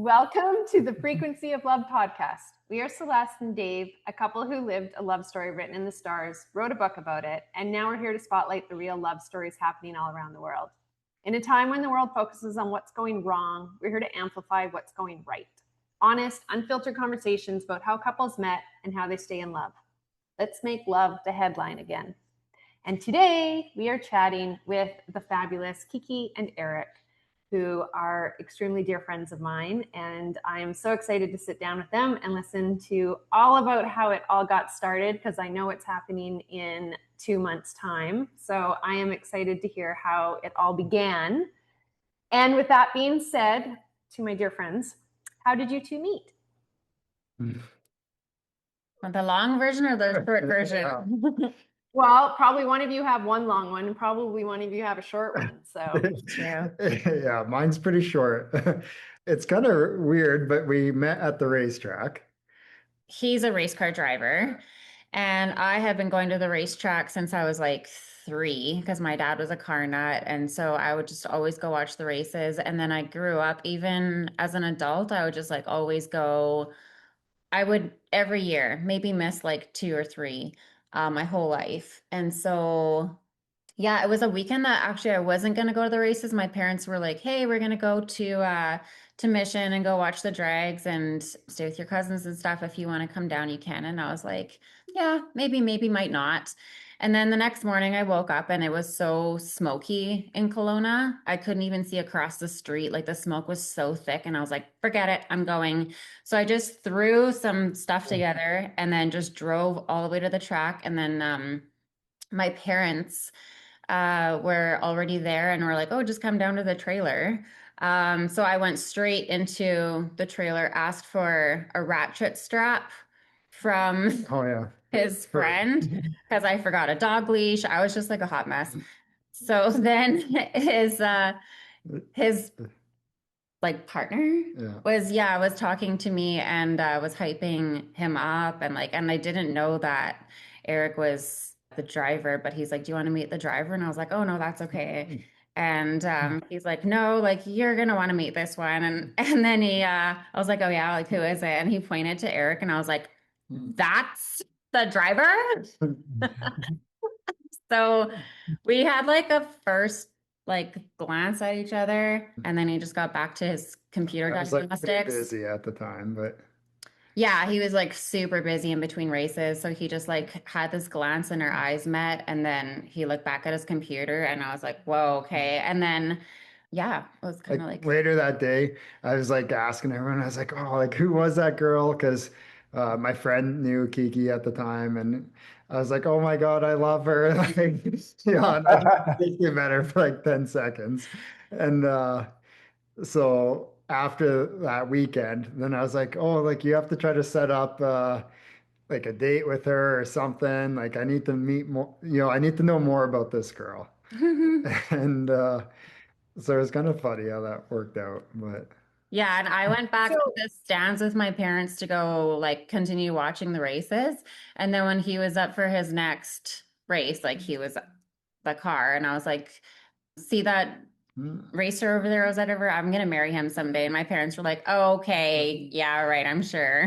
Welcome to the Frequency of Love podcast. We are Celeste and Dave, a couple who lived a love story written in the stars, wrote a book about it, and now we're here to spotlight the real love stories happening all around the world. In a time when the world focuses on what's going wrong, we're here to amplify what's going right. Honest, unfiltered conversations about how couples met and how they stay in love. Let's make love the headline again. And today we are chatting with the fabulous Kiki and Eric, who are extremely dear friends of mine. And I am so excited to sit down with them and listen to all about how it all got started, because I know it's happening in 2 months' time. So I am excited to hear how it all began. And with that being said, to my dear friends, how did you two meet? The long version or the short version? Well, probably one of you have one long one, and probably one of you have a short one. So True. Yeah, mine's pretty short. It's kind of weird, but we met at the racetrack. He's a race car driver, and I had been going to the racetrack since I was like 3 because my dad was a car nut, and so I would just always go watch the races. And then I grew up, even as an adult, I would just like always go. I would every year maybe miss like 2 or 3 my whole life. And so yeah, it was a weekend that actually I wasn't gonna go to the races. My parents were like, "Hey, we're gonna go to Mission and go watch the drags and stay with your cousins and stuff. If you want to come down, you can." And I was like, "Yeah, maybe, might not." And then the next morning I woke up and it was so smoky in Kelowna. I couldn't even see across the street. Like the smoke was so thick, and I was like, "Forget it, I'm going." So I just threw some stuff together and then just drove all the way to the track. And then my parents were already there and were like, "Oh, just come down to the trailer." So I went straight into the trailer, asked for a ratchet strap from Oh yeah. his friend because I forgot a dog leash. I was just like a hot mess. So then his like partner was talking to me and was hyping him up, and I didn't know that Eric was the driver, but he's like, "Do you want to meet the driver?" And I was like, "Oh no, that's okay." And he's like, "No, like you're gonna want to meet this one." And then I was like, "Oh yeah, like who is it?" And he pointed to Eric, and I was like, "That's the driver." So we had like a first like glance at each other, and then he just got back to his computer I was like pretty diagnostics. busy at the time, but Yeah, he was like super busy in between races. So he just like had this glance and our eyes met, and then he looked back at his computer and I was like, "Whoa, okay." And then yeah, it was kind of like later that day, I was like asking everyone, I was like, "Oh, like who was that girl?" Because my friend knew Kiki at the time, and I was like, "Oh my God, I love her." Like, and I just basically met her for like 10 seconds. And so after that weekend, then I was like, "Oh, like you have to try to set up like a date with her or something. Like I need to meet more, I need to know more about this girl." And so it was kind of funny how that worked out, but yeah, and I went back So to the stands with my parents to go like continue watching the races. And then when he was up for his next race, like he was the car, and I was like, "See that racer over there, Rosetta River? I'm gonna marry him someday." And my parents were like, "Oh, okay, yeah, right, I'm sure."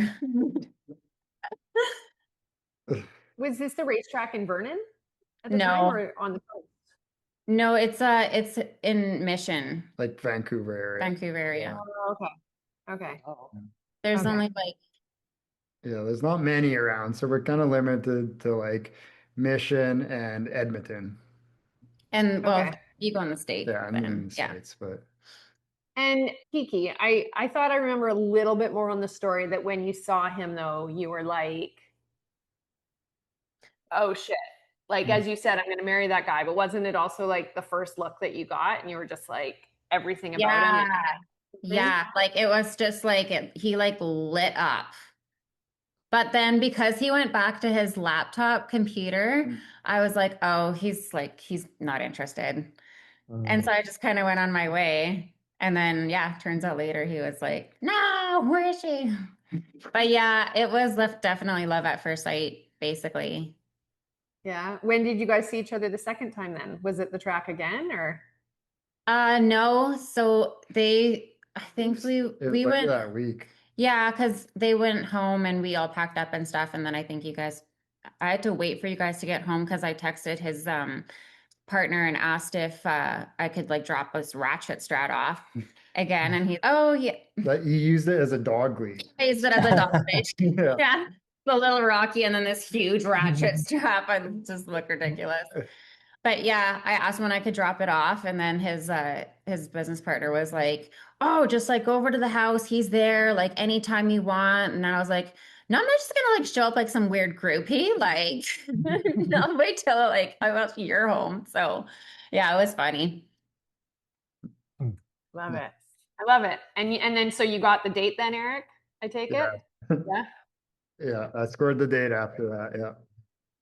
was this the racetrack in Vernon at the time, No, or on the coast? no, it's in Mission, like Vancouver area. Vancouver area. Oh, okay. There's Okay. only like Yeah, there's not many around, so we're kind of limited to like Mission and Edmonton. and well, Okay. you go in the state Yeah, I'm in then. the Yeah. States, but And Kiki, I thought I remember a little bit more on the story that when you saw him, though, you were like, "Oh shit." Like, as you said, I'm going to marry that guy. But wasn't it also like the first look that you got and you were just like, everything about him? Yeah. And Yeah, like it was just like he like lit up. But then because he went back to his laptop computer, I was like, "Oh, he's not interested." And so I just kind of went on my way. And then yeah, turns out later he was like, "No, where is she?" But yeah, it was definitely love at first sight, basically. yeah. When did you guys see each other the second time then? Was it the track again, or? No, so they I think we It was we like went, that week. yeah, because they went home and we all packed up and stuff. And then I think I had to wait for you guys to get home because I texted his partner and asked if I could like drop his ratchet strat off again. And oh yeah, Like you used it as a dog lead. I used it as a dog leash. Yeah. Yeah, the little Rocky and then this huge ratchet strap. And just look ridiculous. But yeah, I asked when I could drop it off, and then his business partner was like, "Oh, just like go over to the house. He's there like anytime you want." And I was like, "No, I'm not just gonna like show up like some weird groupie. Like, no, wait till like I was your home." So yeah, it was funny. Love it. I love it. And then so you got the date then, Eric? I take it? Yeah. Yeah. Yeah, I scored the date after that. Yeah.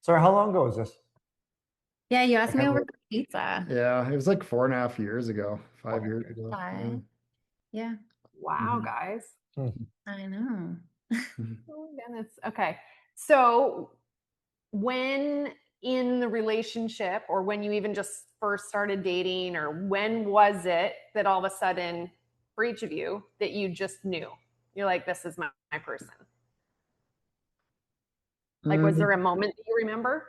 Sorry, how long ago was this? Yeah, you asked me can't over for pizza. Yeah, it was like 4.5 years ago, 5 years ago. Yeah. Yeah, Wow, Mhm. guys. I know. Oh my goodness. Okay. So when in the relationship or when you even just first started dating or when was it that all of a sudden for each of you that you just knew? You're like, this is my person. Like, was there a moment that you remember?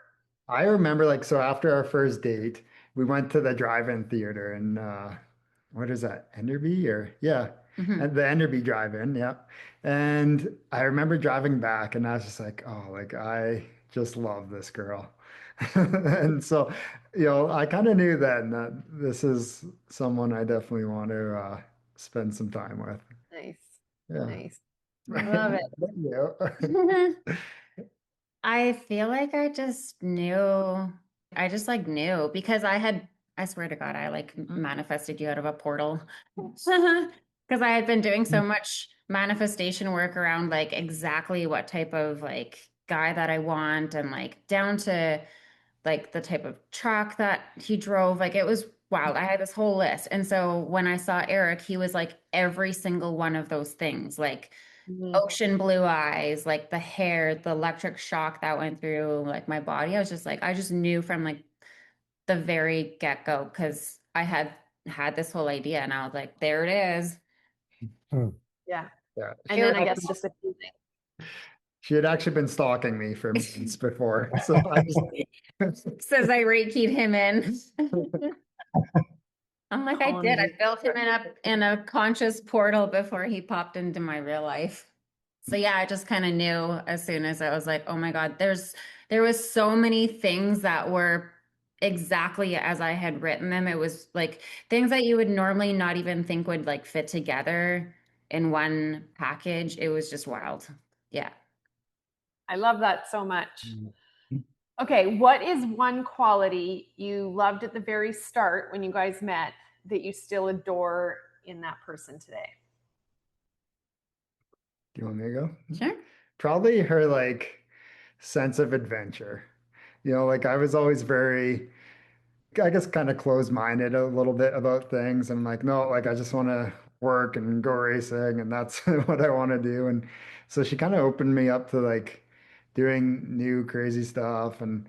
I remember like so after our first date, we went to the drive-in theater and what is that? Enderby or yeah. Mhm. And the Enderby drive-in, yeah. And I remember driving back and I was just like, oh, like I just love this girl. And so, I kind of knew then that this is someone I definitely want to spend some time with. Nice. Yeah. Nice. I love it. Yeah. I feel like I just knew. I just like knew because I swear to God, I like manifested you out of a portal. Because I had been doing so much manifestation work around like exactly what type of like guy that I want and like down to like the type of truck that he drove. Like it was wild. I had this whole list. And so when I saw Eric, he was like every single one of those things. Like ocean blue eyes, like the hair, the electric shock that went through like my body. I was just like, I just knew from like the very get-go because I had this whole idea and I was like, there it is. Yeah. Yeah. And then I guess just a few things. She had actually been stalking me for months before. So I just Says I reikied him in. I'm like, I did. I Colony. built him in a conscious portal before he popped into my real life. So yeah, I just kind of knew as soon as I was like, oh my God, there was so many things that were exactly as I had written them. It was like things that you would normally not even think would like fit together in one package. It was just wild. Yeah. I love that so much. Okay, what is one quality you loved at the very start when you guys met that you still adore in that person today? Do you want me to go? Sure. Probably her like sense of adventure. Like I was always very, I guess, kind of closed-minded a little bit about things. I'm like, no, like I just want to work and go racing, and that's what I want to do. And so she kind of opened me up to like doing new crazy stuff, and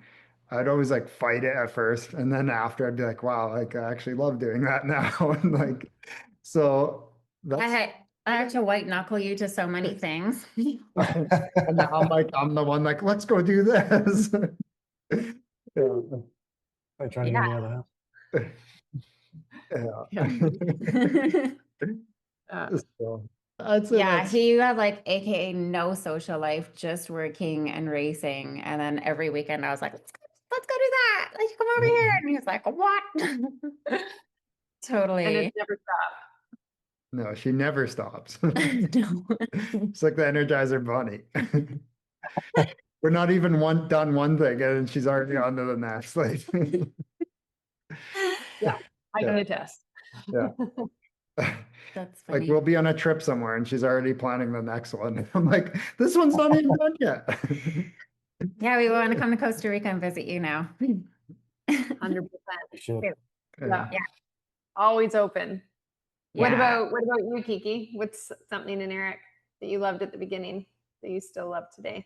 I'd always like fight it at first, and then after I'd be like, wow, like I actually love doing that now. And like, so that's. I had to white knuckle you to so many things. And now I'm the one like, let's go do this. Yeah. I try to get me out of the house. Yeah. So I'd say Yeah, that's he had like AKA no social life, just working and racing. And then every weekend I was like, let's go do that. Like, come over here. And he was like, what? And Totally. it's never stopped. no, she never stops. No. It's like the Energizer Bunny. We're not even done one thing, and she's already on to the next. Like, Yeah, I Yeah. can attest. yeah. That's Like funny. we'll be on a trip somewhere, and she's already planning the next one. I'm like, this one's not even done yet. Yeah, we want to come to Costa Rica and visit you now. 100%. Should. Yeah. Yeah. Always open. What Yeah. about you, Kiki? What's something in Eric that you loved at the beginning that you still love today?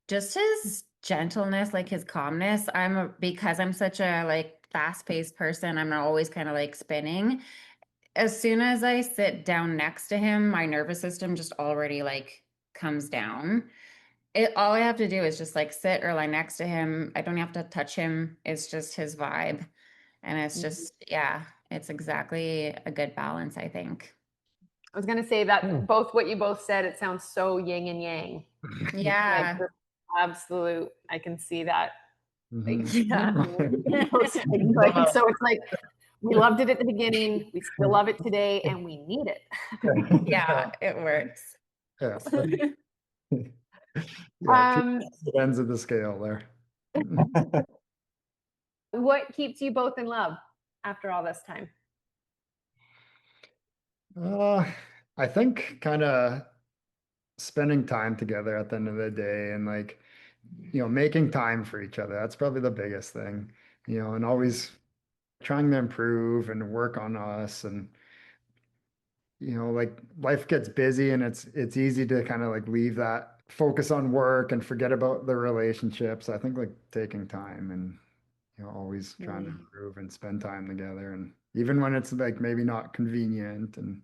Just his gentleness, like his calmness. Because I'm such a like fast-paced person, I'm not always kind of like spinning. as soon as I sit down next to him, my nervous system just already like comes down. All I have to do is just like sit or lie next to him. I don't have to touch him. It's just his vibe. And it's just, yeah, it's exactly a good balance, I think. I was gonna say that both what you both said, it sounds so yin and yang. Yeah. Like absolute, I can see that. Like, Yeah. like, so it's like we loved it at the beginning, we still love it today, and we need it. Yeah, it works. Yeah. Yeah, Um, two ends of the scale there. what keeps you both in love after all this time? I think kind of spending time together at the end of the day and like, making time for each other. That's probably the biggest thing, and always trying to improve and work on us. And, like life gets busy and it's easy to kind of like leave that focus on work and forget about the relationships. I think like taking time and, always trying to improve and spend time together. And even when it's like maybe not convenient, and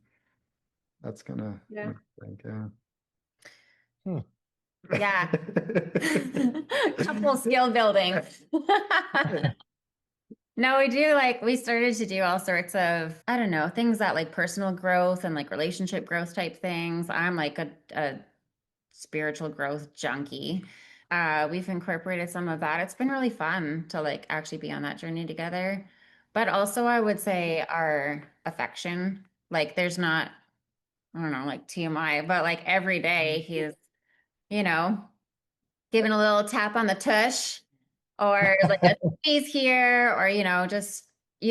that's kind of Yeah. I think, yeah. Yeah. Couple skill building. No, we started to do all sorts of, I don't know, things that like personal growth and like relationship growth type things. I'm like a spiritual growth junkie. We've incorporated some of that. It's been really fun to like actually be on that journey together. But also I would say our affection, like there's not, I don't know, like TMI, but like every day he's, giving a little tap on the tush or like a squeeze here or, just,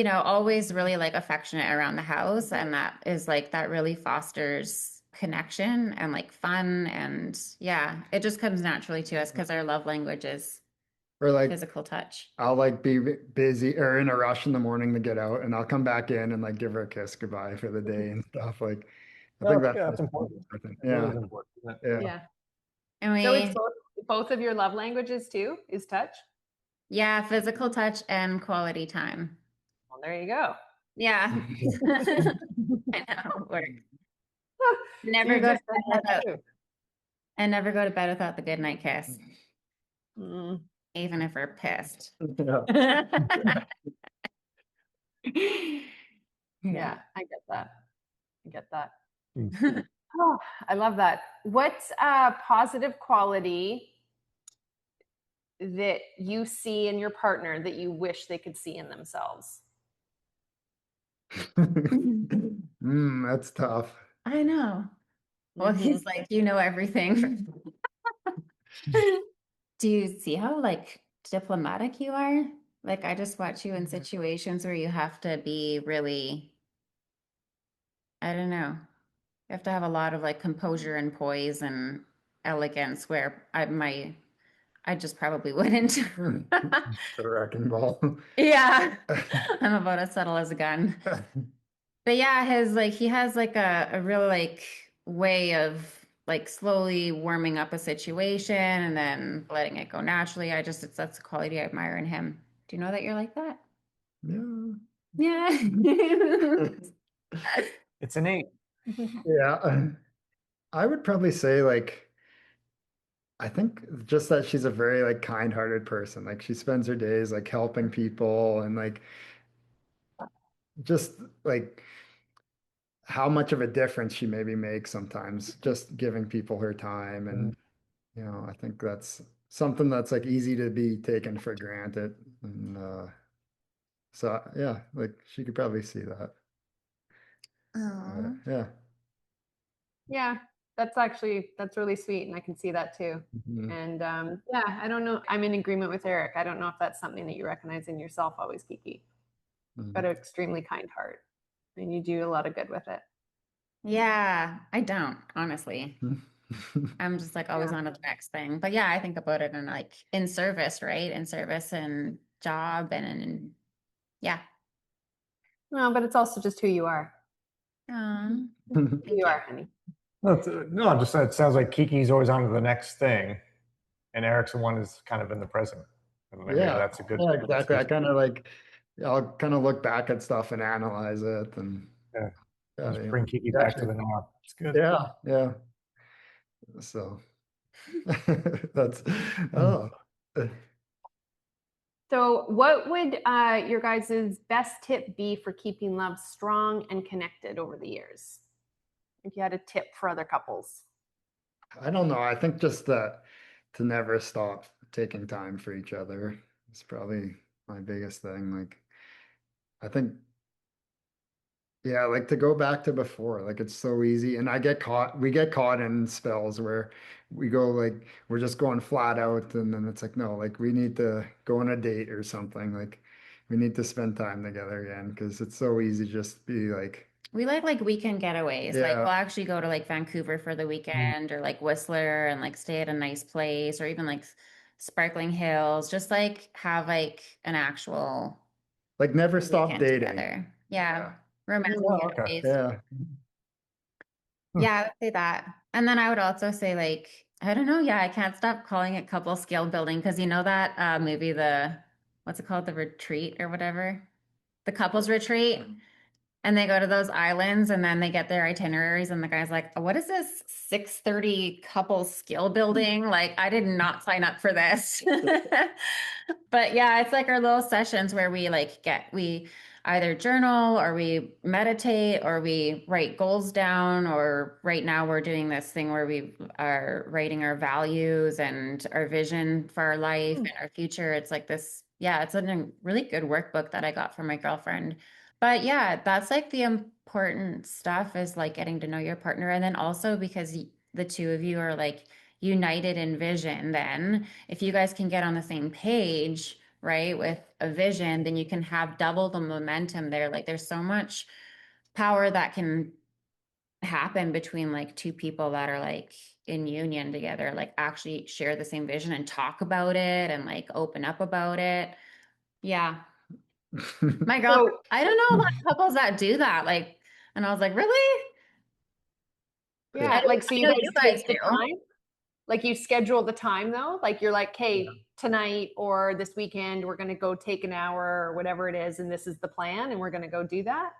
always really like affectionate around the house. And that is like, that really fosters connection and like fun. And yeah, it just comes naturally to us because our love language is Or like physical touch. I'll like be busy or in a rush in the morning to get out, and I'll come back in and like give her a kiss goodbye for the day and stuff. Like I think That's important. It Yeah. really is important, isn't it? Yeah. And So it's both of your love languages too, is touch? yeah, physical touch and quality time. Well, there you go. Yeah. I know. It works. Never go to bed without, and never go to bed without the good night kiss. Even if we're pissed. Yeah, I get that. Oh, I love that. What's a positive quality that you see in your partner that you wish they could see in themselves? That's tough. I know. Well, he's like, everything. Do you see how like diplomatic you are? Like I just watch you in situations where you have to be really, I don't know. You have to have a lot of like composure and poise and elegance where I just probably wouldn't. The wrecking ball. Yeah. I'm about as subtle as a gun. But yeah, he has like a real like way of like slowly warming up a situation and then letting it go naturally. That's a quality I admire in him. Do you know that you're like that? Yeah. Yeah. It's innate. Yeah. I would probably say like I think just that she's a very like kind-hearted person. Like she spends her days like helping people and like just like how much of a difference she maybe makes sometimes just giving people her time. And I think that's something that's like easy to be taken for granted. And so yeah, like she could probably see that. Yeah. Yeah, that's really sweet, and I can see that too. And yeah, I don't know. I'm in agreement with Eric. I don't know if that's something that you recognize in yourself always, Kiki. But an extremely kind heart, and you do a lot of good with it. Yeah, I don't, honestly. I'm just like always on to the next thing. But yeah, I think about it in like in service, right? In service and job and yeah. No, but it's also just who you are. Who you are, honey. No, just it sounds like Kiki's always on to the next thing, and Eric's the one who's kind of in the present. And maybe that's a good. Yeah, exactly. I'll kind of look back at stuff and analyze it, and Just bring Kiki back to the now. It's good. Yeah. So that's oh. So, what would your guys' best tip be for keeping love strong and connected over the years? If you had a tip for other couples. I don't know. I think just that to never stop taking time for each other is probably my biggest thing. Like, I think, yeah, like to go back to before, like it's so easy. And we get caught in spells where we go like, we're just going flat out. And then it's like, no, like we need to go on a date or something. Like, we need to spend time together again because it's so easy just to be like, We like weekend getaways. Like yeah. we'll actually go to like Vancouver for the weekend or like Whistler and like stay at a nice place or even like Sparkling Hills. Just like have like an actual Like never stop weekend dating. together. Yeah. Romantic Oh, okay. getaways. Yeah. Yeah, I would say that. And then I would also say like, I don't know. Yeah, I can't stop calling it couple skill building because you know that movie, what's it called? The Retreat or whatever? The couples retreat. And they go to those islands and then they get their itineraries and the guy's like, what is this 6:30 couple skill building? Like, I did not sign up for this. But yeah, it's like our little sessions where we either journal or we meditate or we write goals down, or right now we're doing this thing where we are writing our values and our vision for our life and our future. It's like this, yeah, it's a really good workbook that I got from my girlfriend. But yeah, that's like the important stuff is like getting to know your partner. And then also because the two of you are like united in vision, then if you guys can get on the same page, right, with a vision, then you can have double the momentum there. Like there's so much power that can happen between like two people that are like in union together, like actually share the same vision and talk about it and like open up about it. Yeah. My girl, So, I don't know a lot of couples that do that. Like, and I was like, really? yeah, like so I you know guys you guys take the do. time. Like you schedule the time though. Like you're like, hey, tonight or this weekend we're going to go take an hour or whatever it is, and this is the plan, and we're going to go do that.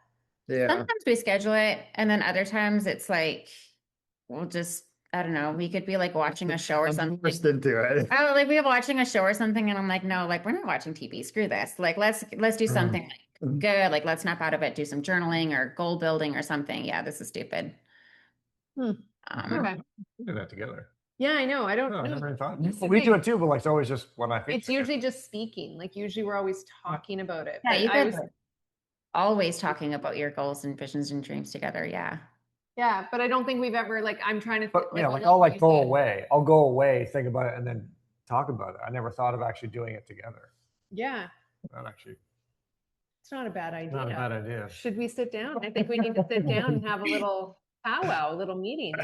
Yeah. Sometimes we schedule it, and then other times it's like we'll just, I don't know, we could be like watching a show or I'm something. forced into it. Oh, like we're watching a show or something, and I'm like, no, like we're not watching TV. Screw this. Like let's do something like good. Like let's snap out of it, do some journaling or goal building or something. Yeah, this is stupid. Okay. We do that together. Yeah, I know. I don't No, I know. never even thought. That's the We do thing. it too, but like it's always just when I think It's usually just speaking. Like usually we're always talking about it. Yeah, But you I guys was, are always talking about your goals and visions and dreams together. Yeah. yeah, but I don't think we've ever like. I'm trying to. But yeah, like I'll like go away. I'll go away, think about it, and then talk about it. I never thought of actually doing it together. Yeah, Not actually. it's not a bad idea. Not a bad idea. Should we sit down? I think we need to sit down and have a little powwow, a little meeting.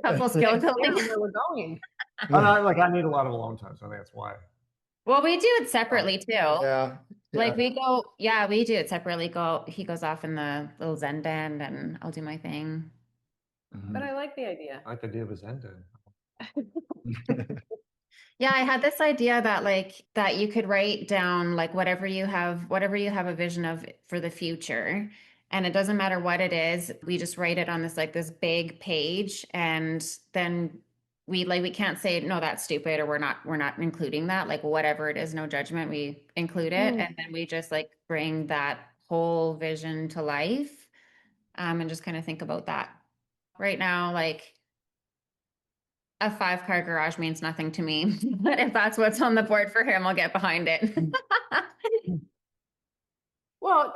Couple skill building. Where we're going. I need a lot of alone time, so I think that's why. Well, we do it separately too. Yeah. Like we do it separately. He goes off in the little Zen Den and I'll do my thing. But I like the idea. I like the idea of a Zen Den. Yeah, I had this idea that you could write down like whatever you have a vision of for the future. And it doesn't matter what it is. We just write it on this big page, and then we can't say no, that's stupid, or we're not including that. Like whatever it is, no judgment, we include it. And then we just like bring that whole vision to life. And just kind of think about that. Right now, like a 5-car garage means nothing to me, but if that's what's on the board for him, I'll get behind it. Well,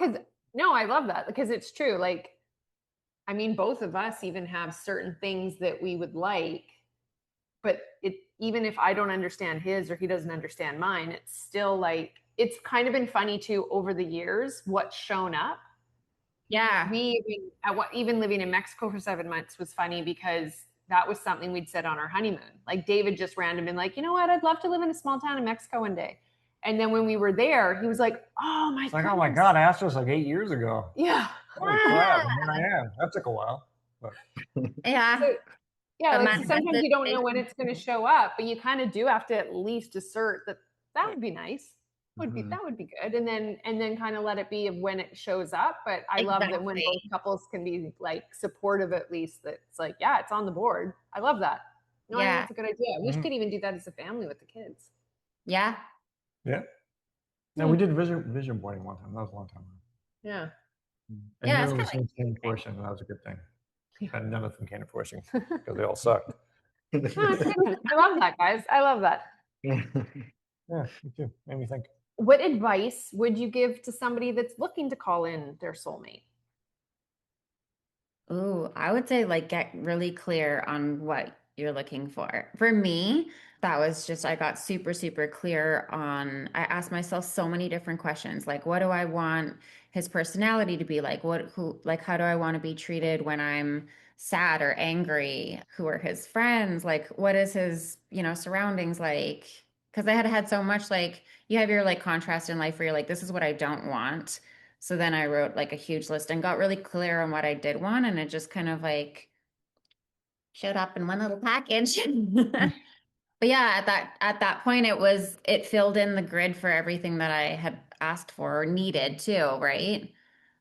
no, I love that because it's true. Like, I mean, both of us even have certain things that we would like, but even if I don't understand his or he doesn't understand mine, it's still like, it's kind of been funny too over the years, what's shown up. Yeah. Even living in Mexico for 7 months was funny because that was something we'd said on our honeymoon. Like David just randomly been like, you know what? I'd love to live in a small town in Mexico one day. And then when we were there, he was like, oh my God. Like, oh my God, I asked this like 8 years ago. Yeah. Holy crap, here I am. That took a while. But. Yeah. So, yeah, like, sometimes you don't know when it's going to show up, but you kind of do have to at least assert that would be nice. that would be good. And then kind of let it be of when it shows up. But I love that when both couples can be like supportive, at least, that it's like, yeah, it's on the board. I love that. No, I think that's a good idea. We could even do that as a family with the kids. Yeah. Yeah. No, we did vision boarding one time. That was a long time ago. Yeah. And none of those things came to fruition, and that was a good thing. And none of them came to fruition because they all sucked. No, I love that, guys. I love that. Yeah, me too. Made me think. What advice would you give to somebody that's looking to call in their soulmate? Ooh, I would say like get really clear on what you're looking for. For me, that was just, I got super, super clear on, I asked myself so many different questions. Like, what do I want his personality to be like? How do I want to be treated when I'm sad or angry? Who are his friends? Like, what is his, surroundings like? Because I had had so much, like, you have your like contrast in life where you're like, this is what I don't want. So then I wrote like a huge list and got really clear on what I did want. And it just kind of like showed up in one little package. But yeah, at that point it filled in the grid for everything that I had asked for or needed too, right?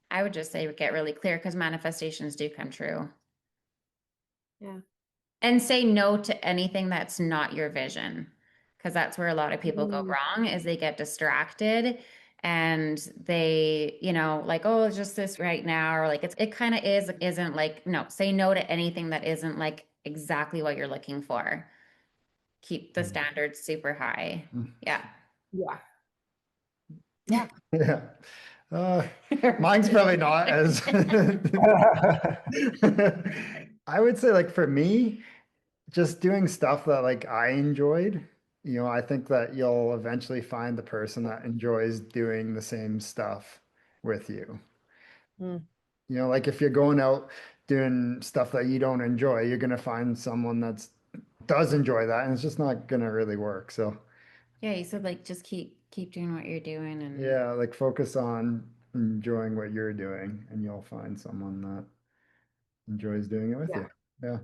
I would just say get really clear because manifestations do come true. Yeah. And say no to anything that's not your vision. Because that's where a lot of people go wrong is they get distracted and they, like, oh, it's just this right now, or like it kind of isn't like, no, say no to anything that isn't like exactly what you're looking for. Keep the standards super high. Yeah. Yeah. Yeah. Yeah. Mine's probably not as I would say, like, for me, just doing stuff that like I enjoyed. I think that you'll eventually find the person that enjoys doing the same stuff with you. Like if you're going out doing stuff that you don't enjoy, you're gonna find someone that does enjoy that, and it's just not gonna really work. So Yeah, you said like just keep doing what you're doing and yeah, like focus on enjoying what you're doing, and you'll find someone that enjoys doing it with you. Yeah.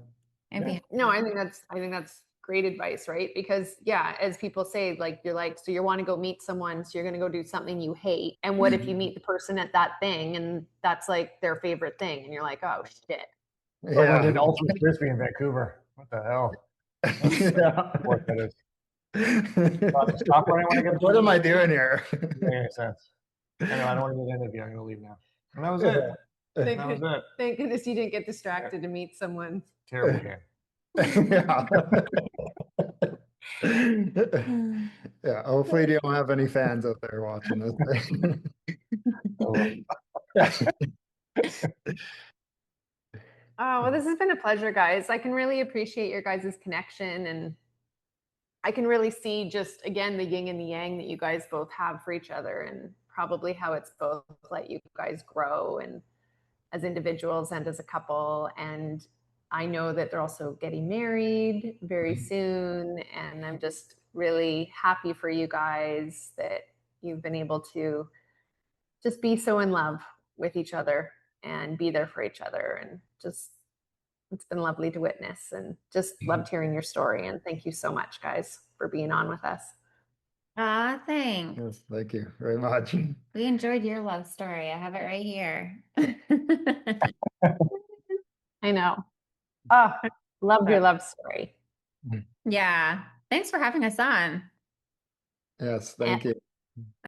No, I think that's great advice, right? Because yeah, as people say, like you're like, so you want to go meet someone, so you're going to go do something you hate. And what if you meet the person at that thing and that's like their favorite thing? And you're like, oh shit. Yeah. I did ultimate frisbee in Vancouver. What the hell? Yeah. What that is. Stop running when I get. What am I doing here? Doesn't make any sense. Anyway, I don't want to get into it. I'm going to leave now. And that was it. That was it. Thank goodness you didn't get distracted to meet someone. Terrible game. Yeah. Yeah. Hopefully you don't have any fans out there watching this. Oh, well, this has been a pleasure, guys. I can really appreciate your guys' connection, and I can really see just, again, the yin and the yang that you guys both have for each other, and probably how it's both let you guys grow and as individuals and as a couple. And I know that they're also getting married very soon, and I'm just really happy for you guys that you've been able to just be so in love with each other and be there for each other. And just, it's been lovely to witness, and just loved hearing your story. And thank you so much, guys, for being on with us. Thanks. Yes, thank you very much. We enjoyed your love story. I have it right here. I know. Oh, loved your love story. Yeah. Thanks for having us on. Yes, thank you.